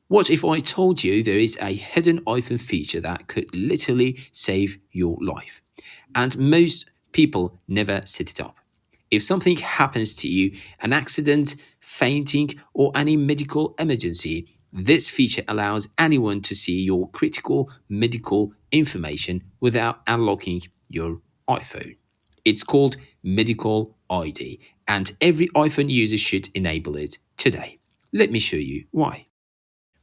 What if I told you there is a hidden iPhone feature that could literally save your life? And most people never set it up. If something happens to you, an accident, fainting, or any medical emergency, this feature allows anyone to see your critical medical information without unlocking your iPhone. It's called Medical ID, and every iPhone user should enable it today. Let me show you why.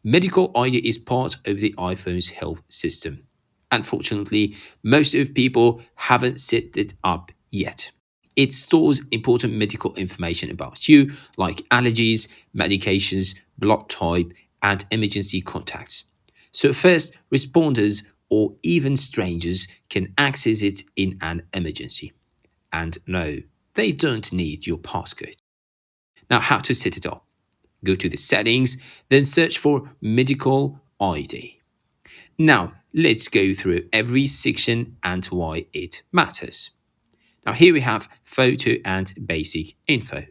Medical ID is part of the iPhone's health system. Unfortunately, most of people haven't set it up yet. It stores important medical information about you, like allergies, medications, blood type, and emergency contacts. So, first responders or even strangers can access it in an emergency. And no, they don't need your passcode. Now, how to set it up? Go to the settings, then search for Medical ID. Now, let's go through every section and why it matters. Now, here we have photo and basic info.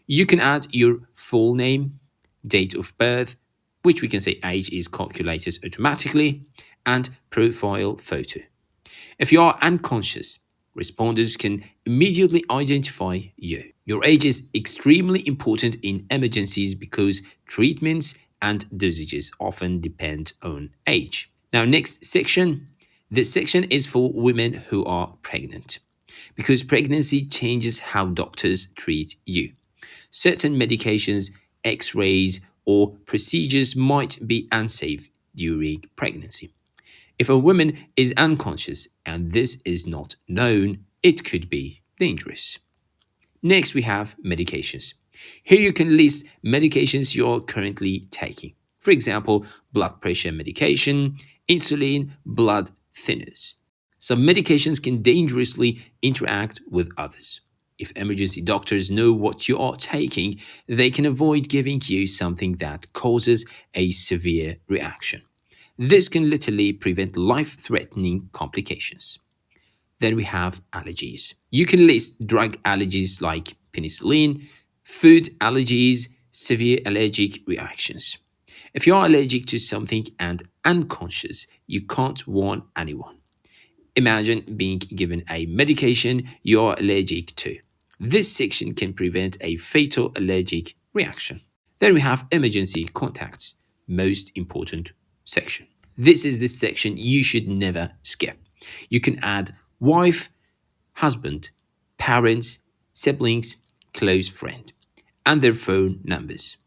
You can add your full name, date of birth, which we can say age is calculated automatically, and profile photo. If you are unconscious, responders can immediately identify you. Your age is extremely important in emergencies because treatments and dosages often depend on age. Now, next section. This section is for women who are pregnant because pregnancy changes how doctors treat you. Certain medications, x-rays, or procedures might be unsafe during pregnancy. If a woman is unconscious and this is not known, it could be dangerous. Next, we have medications. Here you can list medications you're currently taking. For example, blood pressure medication, insulin, blood thinners. Some medications can dangerously interact with others. If emergency doctors know what you are taking, they can avoid giving you something that causes a severe reaction. This can literally prevent life-threatening complications. Then we have allergies. You can list drug allergies like penicillin, food allergies, severe allergic reactions. If you are allergic to something and unconscious, you can't warn anyone. Imagine being given a medication you are allergic to. This section can prevent a fatal allergic reaction. Then we have emergency contacts, most important section. This is the section you should never skip. You can add wife, husband, parents, siblings, close friend, and their phone numbers.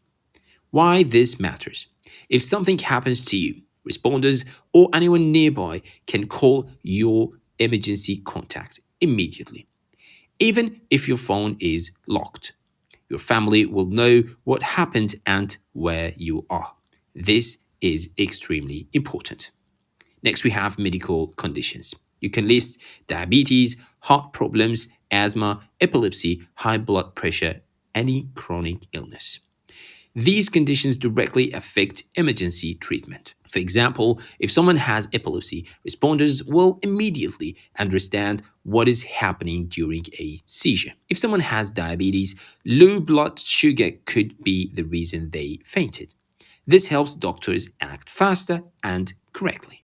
Why this matters? If something happens to you, responders or anyone nearby can call your emergency contact immediately. Even if your phone is locked, your family will know what happened and where you are. This is extremely important. Next, we have medical conditions. You can list diabetes, heart problems, asthma, epilepsy, high blood pressure, any chronic illness. These conditions directly affect emergency treatment. For example, if someone has epilepsy, responders will immediately understand what is happening during a seizure. If someone has diabetes, low blood sugar could be the reason they fainted. This helps doctors act faster and correctly.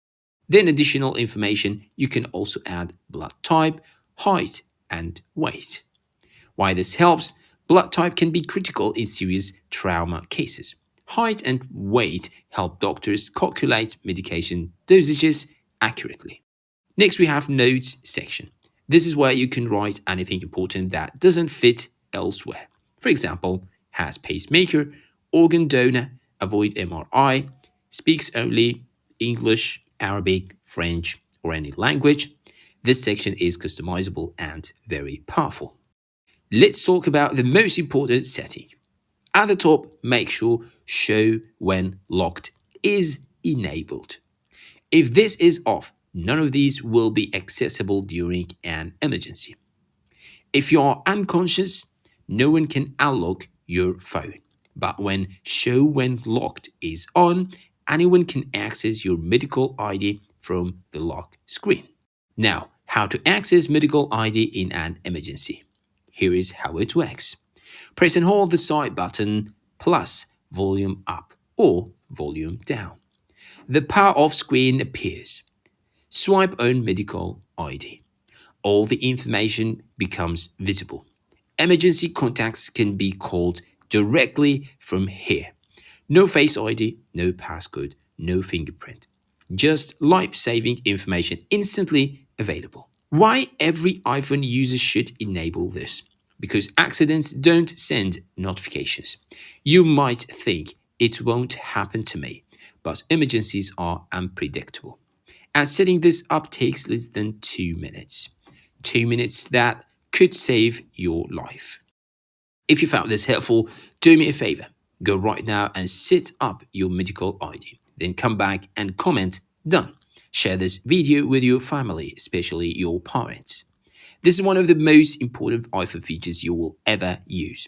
Then additional information, you can also add blood type, height, and weight. Why this helps? Blood type can be critical in serious trauma cases. Height and weight help doctors calculate medication dosages accurately. Next, we have notes section. This is where you can write anything important that doesn't fit elsewhere. For example, has pacemaker, organ donor, avoid MRI, speaks only English, Arabic, French, or any language. This section is customizable and very powerful. Let's talk about the most important setting. At the top, make sure Show when locked is enabled. If this is off, none of these will be accessible during an emergency. If you are unconscious, no one can unlock your phone. But when Show when locked is on, anyone can access your medical ID from the lock screen. Now, how to access medical ID in an emergency. Here is how it works. Press and hold the side button plus volume up or volume down. The power off screen appears. Swipe on medical ID. All the information becomes visible. Emergency contacts can be called directly from here. No face ID, no passcode, no fingerprint. Just life-saving information instantly available. Why every iPhone user should enable this? Because accidents don't send notifications. You might think it won't happen to me, but emergencies are unpredictable. And setting this up takes less than 2 minutes. 2 minutes that could save your life. If you found this helpful, do me a favor. Go right now and set up your medical ID. Then come back and comment, done. Share this video with your family, especially your parents. This is one of the most important iPhone features you will ever use.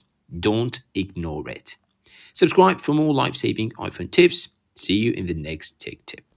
Don't ignore it. Subscribe for more life-saving iPhone tips. See you in the next tech tip.